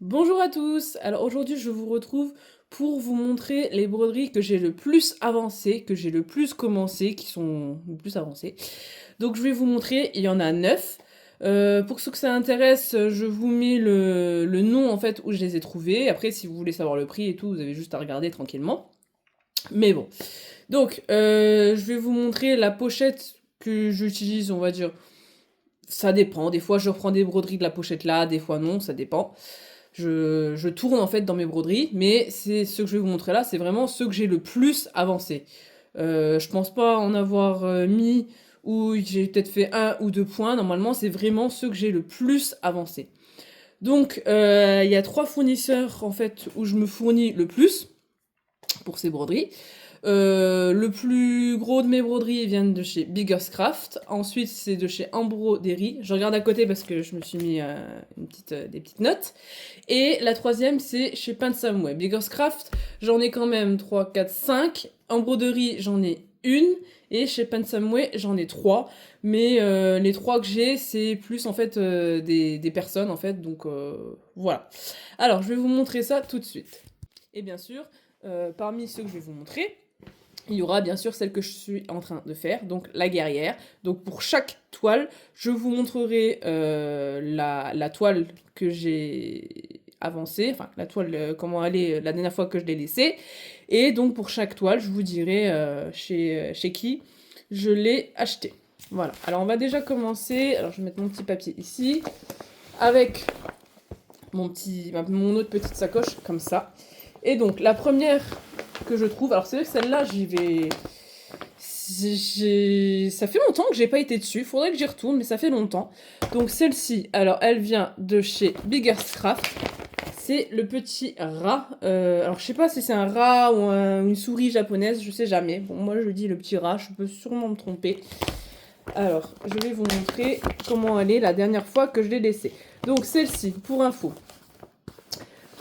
Bonjour à tous! Alors aujourd'hui, je vous retrouve pour vous montrer les broderies que j'ai le plus avancées, que j'ai le plus commencé, qui sont le plus avancées. Donc je vais vous montrer, il y en a 9. Pour ceux que ça intéresse, je vous mets le nom en fait où je les ai trouvés. Après, si vous voulez savoir le prix et tout, vous avez juste à regarder tranquillement. Mais bon. Donc, je vais vous montrer la pochette que j'utilise, on va dire. Ça dépend. Des fois, je reprends des broderies de la pochette là, des fois non, ça dépend. Je tourne en fait dans mes broderies, mais c'est ce que je vais vous montrer là, c'est vraiment ceux que j'ai le plus avancé. Je pense pas en avoir mis ou j'ai peut-être fait un ou deux points. Normalement, c'est vraiment ceux que j'ai le plus avancé. Donc, il y a trois fournisseurs en fait où je me fournis le plus pour ces broderies. Le plus gros de mes broderies viennent de chez Biggerscraft. Ensuite, c'est de chez Embroderie. Je regarde à côté parce que je me suis mis des petites notes. Et la troisième, c'est chez Pansamway. Biggerscraft, j'en ai quand même 3, 4, 5. Embroderie, j'en ai une. Et chez Pansamway, j'en ai 3. Mais les 3 que j'ai, c'est plus en fait des personnes en fait. Donc voilà. Alors, je vais vous montrer ça tout de suite. Et bien sûr, parmi ceux que je vais vous montrer, il y aura bien sûr celle que je suis en train de faire, donc la guerrière. Donc pour chaque toile, je vous montrerai la toile que j'ai avancée, enfin la toile, comment elle est la dernière fois que je l'ai laissée. Et donc pour chaque toile, je vous dirai chez qui je l'ai achetée. Voilà, alors on va déjà commencer, alors je vais mettre mon petit papier ici, avec mon autre petite sacoche, comme ça. Et donc la première que je trouve, alors c'est vrai que celle-là, ça fait longtemps que j'ai pas été dessus, faudrait que j'y retourne, mais ça fait longtemps. Donc celle-ci, alors elle vient de chez Biggerscraft. C'est le petit rat. Alors je sais pas si c'est un rat ou une souris japonaise, je sais jamais. Bon, moi je dis le petit rat, je peux sûrement me tromper. Alors, je vais vous montrer comment elle est la dernière fois que je l'ai laissée. Donc celle-ci, pour info,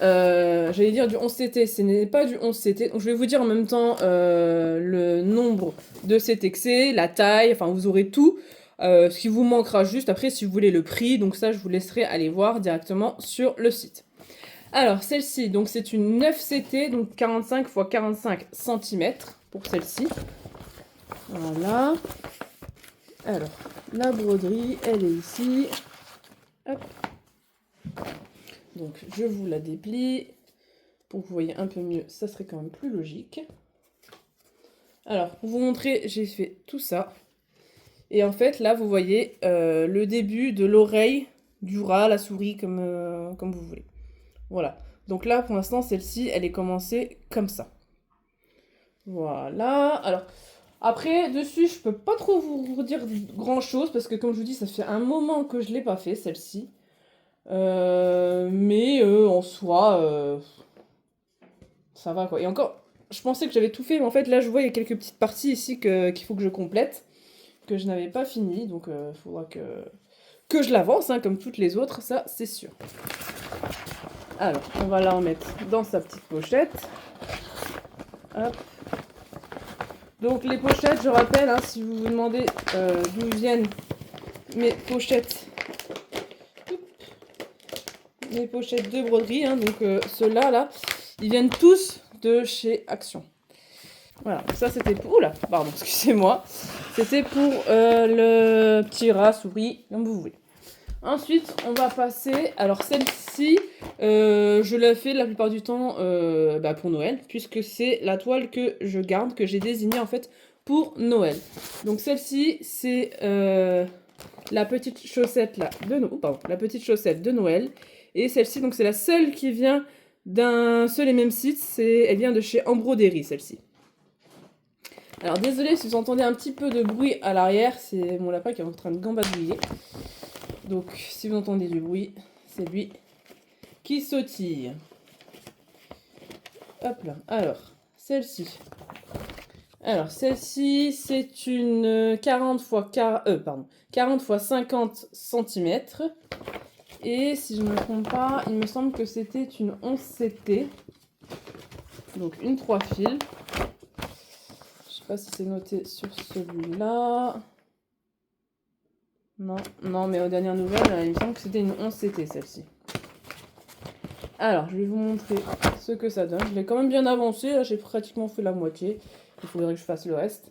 j'allais dire du 11CT, ce n'est pas du 11CT. Donc je vais vous dire en même temps le nombre de CT que c'est, la taille, enfin vous aurez tout. Ce qui vous manquera juste après si vous voulez le prix, donc ça je vous laisserai aller voir directement sur le site. Alors celle-ci, donc c'est une 9CT, donc 45 x 45 cm pour celle-ci. Voilà. Alors, la broderie, elle est ici. Hop. Donc je vous la déplie. Pour que vous voyez un peu mieux, ça serait quand même plus logique. Alors, pour vous montrer, j'ai fait tout ça. Et en fait, là, vous voyez le début de l'oreille du rat, la souris, comme vous voulez. Voilà. Donc là, pour l'instant, celle-ci, elle est commencée comme ça. Voilà. Alors, après, dessus, je peux pas trop vous dire grand-chose, parce que comme je vous dis, ça fait un moment que je l'ai pas fait, celle-ci. Mais en soi, ça va quoi. Et encore, je pensais que j'avais tout fait, mais en fait là je vois il y a quelques petites parties ici qu'il faut que je complète, que je n'avais pas fini, donc il faudra que je l'avance, hein, comme toutes les autres, ça c'est sûr. Alors, on va la remettre dans sa petite pochette. Hop. Donc les pochettes, je rappelle, hein, si vous vous demandez d'où viennent mes pochettes, de broderie, hein, donc ceux-là, là, ils viennent tous de chez Action. Voilà, ça c'était pour... Oula, pardon, excusez-moi. C'était pour le petit rat, souris, comme vous voulez. Ensuite, on va passer... Alors celle-ci, je la fais la plupart du temps pour Noël, puisque c'est la toile que je garde, que j'ai désignée en fait pour Noël. Donc celle-ci, c'est la petite chaussette là de Noël. Pardon, la petite chaussette de Noël. Et celle-ci, donc c'est la seule qui vient d'un seul et même site. Elle vient de chez Embroderie, celle-ci. Alors désolé si vous entendez un petit peu de bruit à l'arrière, c'est mon lapin qui est en train de gambadouiller. Donc si vous entendez du bruit, c'est lui qui sautille. Hop là, alors celle-ci. Alors celle-ci c'est une 40 x 50 cm. Et si je ne me trompe pas, il me semble que c'était une 11CT. Donc une 3 fils. Je sais pas si c'est noté sur celui-là. Non, mais aux dernières nouvelles, il me semble que c'était une 11CT celle-ci. Alors, je vais vous montrer ce que ça donne. Je l'ai quand même bien avancé. Là, j'ai pratiquement fait la moitié. Il faudrait que je fasse le reste.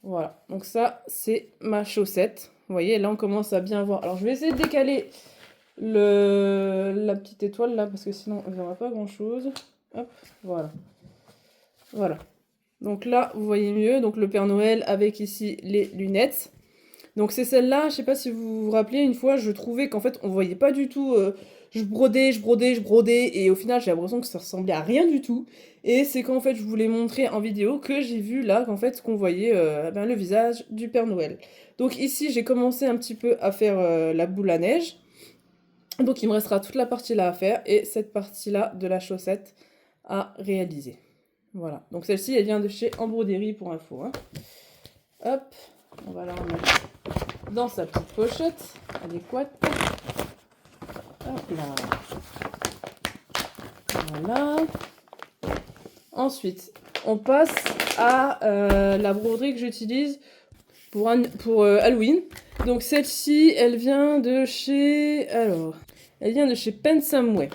Voilà. Donc ça, c'est ma chaussette. Vous voyez, là, on commence à bien voir. Alors, je vais essayer de décaler la petite étoile là, parce que sinon, on ne verra pas grand-chose. Hop, voilà. Voilà. Donc là, vous voyez mieux. Donc le Père Noël avec ici les lunettes. Donc c'est celle-là, je sais pas si vous vous rappelez, une fois, je trouvais qu'en fait, on voyait pas du tout... je brodais, et au final, j'ai l'impression que ça ressemblait à rien du tout. Et c'est quand, en fait, je voulais montrer en vidéo que j'ai vu là, qu'en fait, qu'on voyait ben, le visage du Père Noël. Donc ici, j'ai commencé un petit peu à faire la boule à neige. Donc il me restera toute la partie là à faire, et cette partie-là de la chaussette à réaliser. Voilà, donc celle-ci, elle vient de chez Embroderie pour info. Hein. Hop, on va la remettre dans sa petite pochette adéquate. Hop là. Voilà. Ensuite, on passe à la broderie que j'utilise pour Halloween. Donc celle-ci, elle vient de chez... Alors, elle vient de chez Pensumway.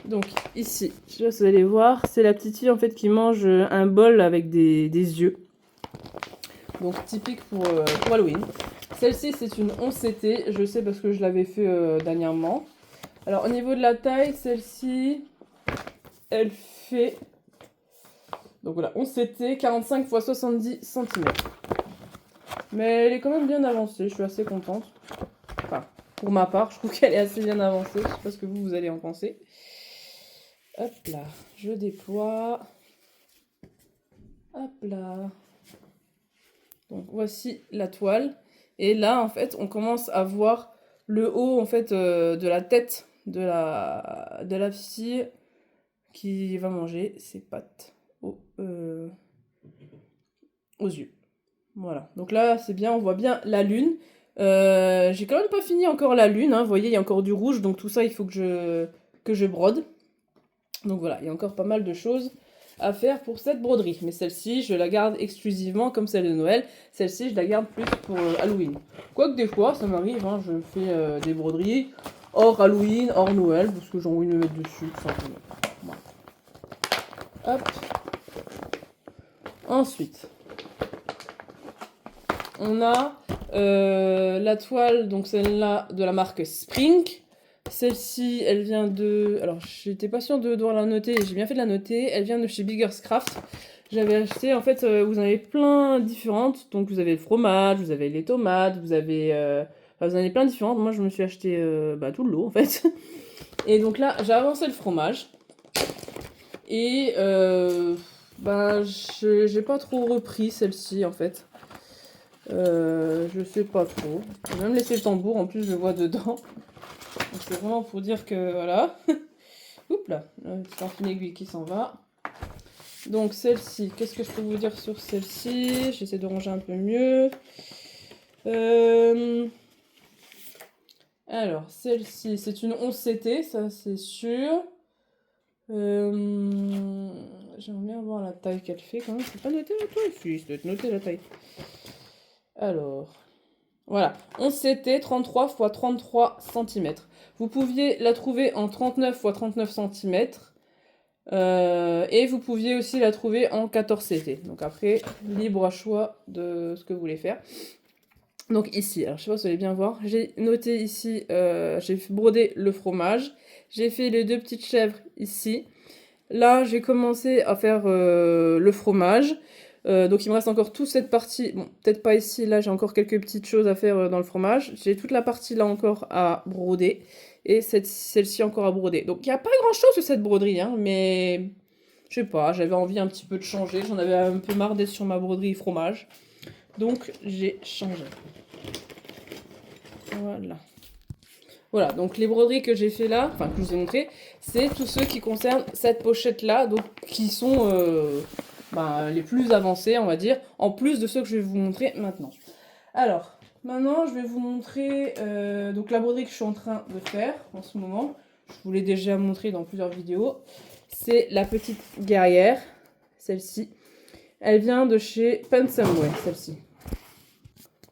Donc ici, je sais pas si vous allez voir, c'est la petite fille en fait qui mange un bol avec des yeux. Donc typique pour Halloween. Celle-ci c'est une 11CT, je sais parce que je l'avais fait dernièrement. Alors au niveau de la taille, celle-ci, elle fait... Donc voilà, 11CT, 45 x 70 cm. Mais elle est quand même bien avancée, je suis assez contente. Enfin, pour ma part, je trouve qu'elle est assez bien avancée. Je sais pas ce que vous allez en penser. Hop là, je déploie. Hop là. Donc voici la toile. Et là, en fait, on commence à voir le haut, en fait, de la tête de la fille qui va manger ses pâtes aux yeux. Voilà. Donc là, c'est bien, on voit bien la lune. J'ai quand même pas fini encore la lune. Hein. Vous voyez, il y a encore du rouge. Donc tout ça, il faut que je brode. Donc voilà, il y a encore pas mal de choses à faire pour cette broderie. Mais celle-ci, je la garde exclusivement comme celle de Noël. Celle-ci, je la garde plus pour Halloween. Quoique des fois, ça m'arrive, hein, je fais des broderies hors Halloween, hors Noël, parce que j'ai envie de me mettre dessus, tout simplement. Voilà. Hop. Ensuite, on a la toile, donc celle-là, de la marque Spring. Celle-ci, elle vient de... Alors, j'étais pas sûre de devoir la noter, j'ai bien fait de la noter. Elle vient de chez Bigger's Craft. J'avais acheté, en fait, vous en avez plein différentes. Donc, vous avez le fromage, vous avez les tomates, vous avez... Enfin, vous en avez plein différentes. Moi, je me suis acheté tout le lot, en fait. Et donc là, j'ai avancé le fromage. Et j'ai pas trop repris celle-ci, en fait. Je sais pas trop. Je vais même laisser le tambour, en plus, je le vois dedans. Donc c'est vraiment pour dire que voilà. Oups là, c'est un fil aiguille qui s'en va. Donc celle-ci, qu'est-ce que je peux vous dire sur celle-ci? J'essaie de ranger un peu mieux. Alors celle-ci, c'est une 11CT, ça c'est sûr. J'aimerais bien voir la taille qu'elle fait quand même. C'est pas noté la taille, si, c'est noté la taille. Alors, voilà, 11CT 33 x 33 cm. Vous pouviez la trouver en 39 x 39 cm. Et vous pouviez aussi la trouver en 14CT. Donc après, libre à choix de ce que vous voulez faire. Donc ici, alors je sais pas si vous allez bien voir, j'ai noté ici, j'ai brodé le fromage. J'ai fait les deux petites chèvres ici. Là, j'ai commencé à faire le fromage. Donc il me reste encore toute cette partie, bon peut-être pas ici, là j'ai encore quelques petites choses à faire dans le fromage. J'ai toute la partie là encore à broder et celle-ci encore à broder. Donc il n'y a pas grand chose sur cette broderie, hein, mais je sais pas, j'avais envie un petit peu de changer. J'en avais un peu marre d'être sur ma broderie fromage. Donc j'ai changé. Voilà. Voilà, donc les broderies que j'ai fait là, enfin que je vous ai montré, c'est tous ceux qui concernent cette pochette là, donc qui sont les plus avancés, on va dire, en plus de ceux que je vais vous montrer maintenant. Alors, maintenant je vais vous montrer donc la broderie que je suis en train de faire en ce moment. Je vous l'ai déjà montré dans plusieurs vidéos. C'est la petite guerrière, celle-ci. Elle vient de chez Pensumway, celle-ci.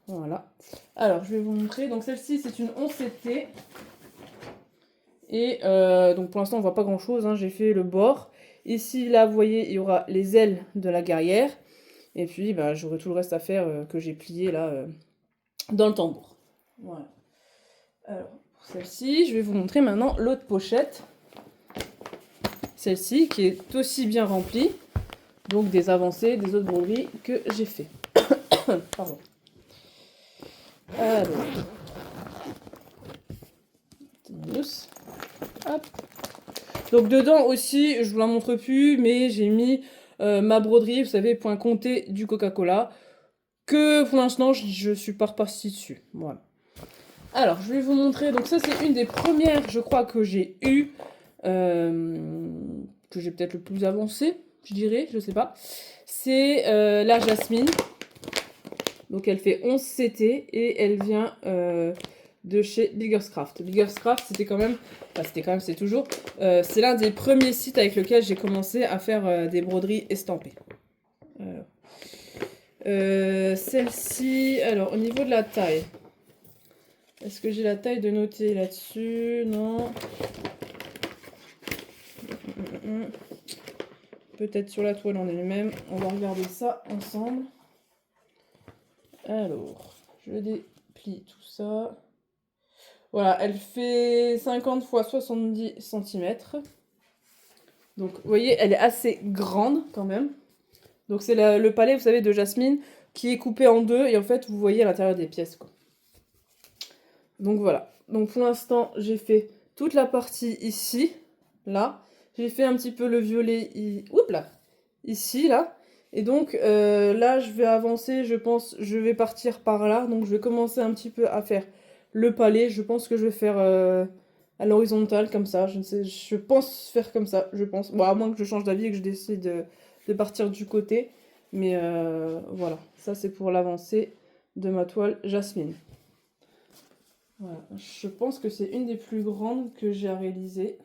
Voilà. Alors, je vais vous montrer. Donc, celle-ci, c'est une 11CT. Et donc pour l'instant on voit pas grand chose, hein. J'ai fait le bord. Ici là vous voyez il y aura les ailes de la guerrière. Et puis bah, j'aurai tout le reste à faire que j'ai plié là dans le tambour. Voilà. Alors pour celle-ci je vais vous montrer maintenant l'autre pochette. Celle-ci qui est aussi bien remplie. Donc des avancées, des autres broderies que j'ai fait. Pardon. Alors. Hop. Donc dedans aussi, je vous la montre plus, mais j'ai mis ma broderie, vous savez, point compté du Coca-Cola, que pour l'instant je suis pas repartie dessus. Voilà. Alors, je vais vous montrer, donc ça c'est une des premières, je crois, que j'ai eues, que j'ai peut-être le plus avancé, je dirais, je sais pas. C'est la Jasmine. Donc elle fait 11 CT et elle vient de chez Biggerscraft. Biggerscraft, c'était quand même, c'est toujours, c'est l'un des premiers sites avec lequel j'ai commencé à faire des broderies estampées. Celle-ci, alors au niveau de la taille, est-ce que j'ai la taille de noter là-dessus? Non. Peut-être sur la toile en elle-même. On va regarder ça ensemble. Alors, je déplie tout ça. Voilà, elle fait 50 x 70 cm. Donc, vous voyez, elle est assez grande quand même. Donc, c'est le palais, vous savez, de Jasmine qui est coupé en deux. Et en fait, vous voyez à l'intérieur des pièces, quoi. Donc, voilà. Donc, pour l'instant, j'ai fait toute la partie ici, là. J'ai fait un petit peu le violet, oups là, ici, là. Et donc, là, je vais avancer, je pense, je vais partir par là. Donc, je vais commencer un petit peu à faire le palais. Je pense que je vais faire à l'horizontale, comme ça. Je ne sais, je pense faire comme ça, je pense. Bon, à moins que je change d'avis et que je décide de partir du côté. Mais voilà, ça c'est pour l'avancée de ma toile Jasmine. Voilà. Je pense que c'est une des plus grandes que j'ai à réaliser.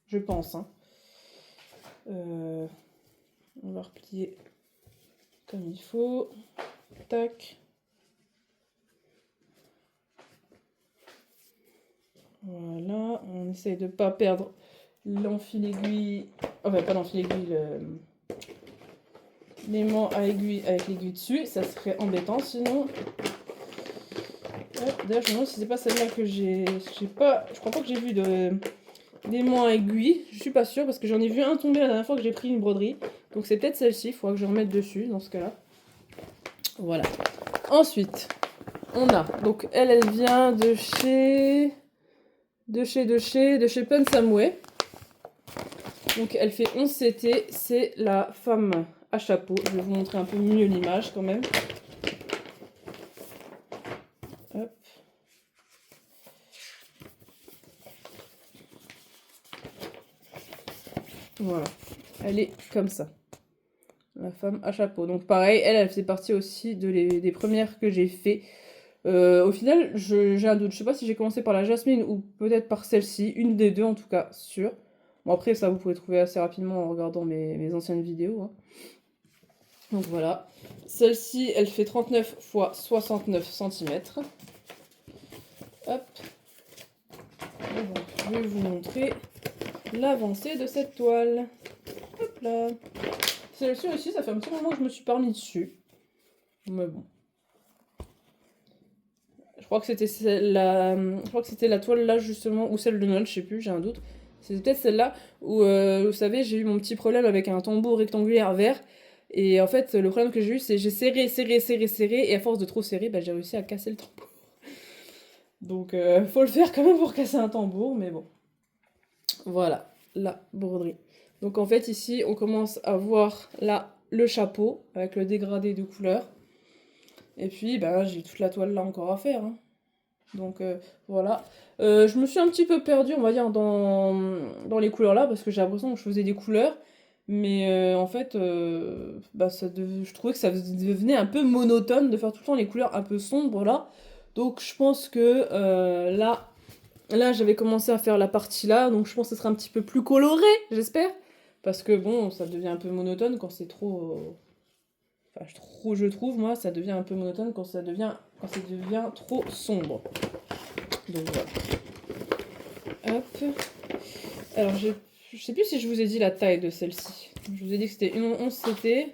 Je pense, hein. On va replier comme il faut. Tac. Voilà, on essaye de ne pas perdre l'enfil aiguille, enfin pas l'enfil aiguille, l'aimant à aiguille avec l'aiguille dessus, ça serait embêtant sinon. D'ailleurs je me demande si c'est pas celle-là que j'ai pas, je crois pas que j'ai vu d'aimant à aiguille, je suis pas sûre parce que j'en ai vu un tomber la dernière fois que j'ai pris une broderie, donc c'est peut-être celle-ci, il faudra que je remette dessus dans ce cas-là. Voilà. Ensuite, on a, donc elle vient de chez Pensamway. Donc elle fait 11 CT, c'est la femme à chapeau. Je vais vous montrer un peu mieux l'image quand même. Hop. Voilà, elle est comme ça. La femme à chapeau. Donc pareil, elle faisait partie aussi des premières que j'ai fait. Au final, j'ai un doute. Je sais pas si j'ai commencé par la Jasmine ou peut-être par celle-ci. Une des deux en tout cas, sûr. Bon après ça vous pouvez trouver assez rapidement en regardant mes anciennes vidéos. Hein. Donc voilà. Celle-ci, elle fait 39 x 69 cm. Hop. Et donc, je vais vous montrer l'avancée de cette toile. Hop là. Celle-ci aussi, ça fait un petit moment que je me suis pas remis dessus. Mais bon. Je crois que c'était la toile là justement, ou celle de Noël, je sais plus, j'ai un doute. C'est peut-être celle-là où, vous savez, j'ai eu mon petit problème avec un tambour rectangulaire vert. Et en fait, le problème que j'ai eu, c'est j'ai serré, et à force de trop serrer, bah, j'ai réussi à casser le tambour. Donc, faut le faire quand même pour casser un tambour, mais bon. Voilà, la broderie. Donc en fait, ici, on commence à voir là le chapeau avec le dégradé de couleurs. Et puis, bah, j'ai toute la toile là encore à faire. Hein. Donc voilà. Je me suis un petit peu perdue, on va dire, dans les couleurs là, parce que j'ai l'impression que je faisais des couleurs. Mais en fait, bah, je trouvais que ça devenait un peu monotone de faire tout le temps les couleurs un peu sombres là. Donc je pense que là j'avais commencé à faire la partie là, donc je pense que ce sera un petit peu plus coloré, j'espère. Parce que bon, ça devient un peu monotone quand c'est trop... Enfin, je trouve, moi, ça devient un peu monotone quand ça devient trop sombre. Donc voilà. Hop. Alors, je sais plus si je vous ai dit la taille de celle-ci. Je vous ai dit que c'était une 11 CT.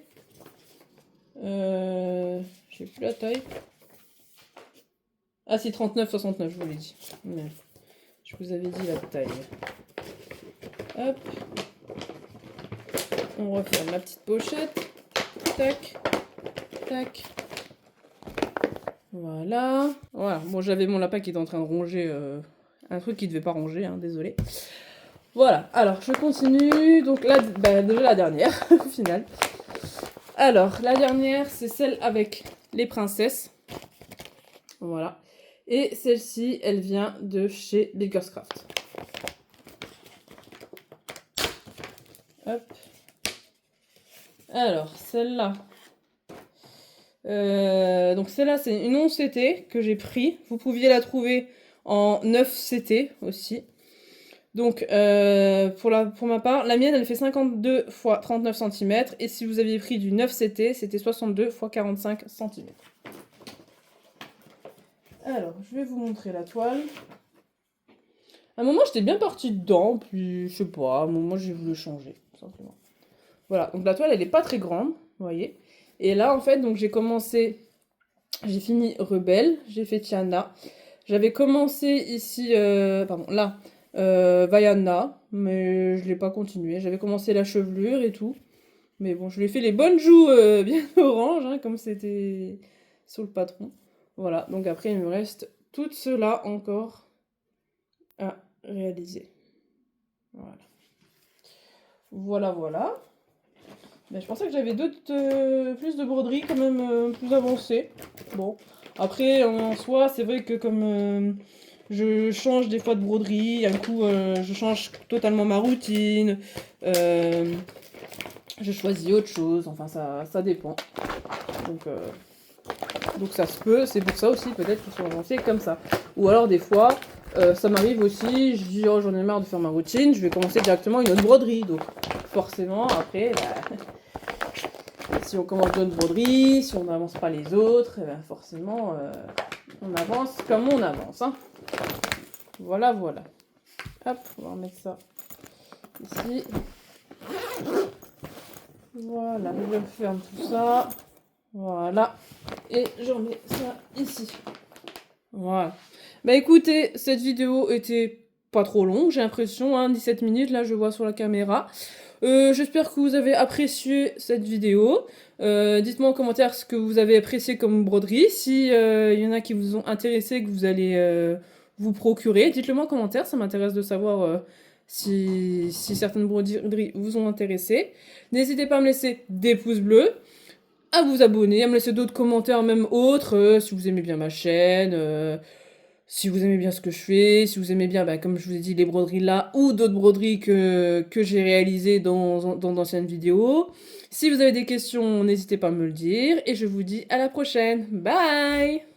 Je sais plus la taille. Ah si, 39,69, je vous l'ai dit. Mais je vous avais dit la taille. Hop. On referme la petite pochette. Tac. Tac. Voilà. Voilà. Bon, j'avais mon lapin qui était en train de ronger un truc qu'il devait pas ranger, hein, désolé. Voilà. Alors, je continue. Donc là, bah, déjà la dernière, au final. Alors, la dernière, c'est celle avec les princesses. Voilà. Et celle-ci, elle vient de chez Biggerscraft. Hop. Alors, celle-là. Donc celle-là, c'est une 11 CT que j'ai pris. Vous pouviez la trouver en 9 CT aussi. Donc, pour ma part, la mienne, elle fait 52 x 39 cm. Et si vous aviez pris du 9 CT, c'était 62 x 45 cm. Alors, je vais vous montrer la toile. À un moment, j'étais bien partie dedans, puis je sais pas, à un moment, j'ai voulu changer, tout simplement. Voilà, donc la toile, elle est pas très grande, vous voyez. Et là, en fait, donc j'ai fini Rebelle, j'ai fait Tiana. J'avais commencé ici, là, Vaiana, mais je l'ai pas continué. J'avais commencé la chevelure et tout. Mais bon, je lui ai fait les bonnes joues bien orange, hein, comme c'était sous le patron. Voilà, donc après, il me reste tout cela encore à réaliser. Voilà. Voilà, voilà. Ben, je pensais que j'avais plus de broderies quand même plus avancées. Bon, après en soi, c'est vrai que comme je change des fois de broderie, un coup je change totalement ma routine, je choisis autre chose, enfin ça dépend. Donc ça se peut, c'est pour ça aussi peut-être qu'ils sont avancés comme ça. Ou alors des fois, ça m'arrive aussi, je dis oh j'en ai marre de faire ma routine, je vais commencer directement une autre broderie. Donc forcément après, bah, si on commence d'autres broderies, si on n'avance pas les autres, ben forcément on avance comme on avance. Hein. Voilà, voilà. Hop, on va remettre ça ici. Voilà, je ferme tout ça. Voilà. Et je remets ça ici. Voilà. Bah écoutez, cette vidéo était pas trop longue, j'ai l'impression, hein, 17 minutes, là je vois sur la caméra. J'espère que vous avez apprécié cette vidéo. Dites-moi en commentaire ce que vous avez apprécié comme broderie. Si y en a qui vous ont intéressé, que vous allez vous procurer, dites-le moi en commentaire, ça m'intéresse de savoir si certaines broderies vous ont intéressé. N'hésitez pas à me laisser des pouces bleus, à vous abonner, à me laisser d'autres commentaires, même autres, si vous aimez bien ma chaîne, si vous aimez bien ce que je fais, si vous aimez bien, bah, comme je vous ai dit, les broderies là, ou d'autres broderies que j'ai réalisées dans d'anciennes vidéos. Si vous avez des questions, n'hésitez pas à me le dire, et je vous dis à la prochaine. Bye!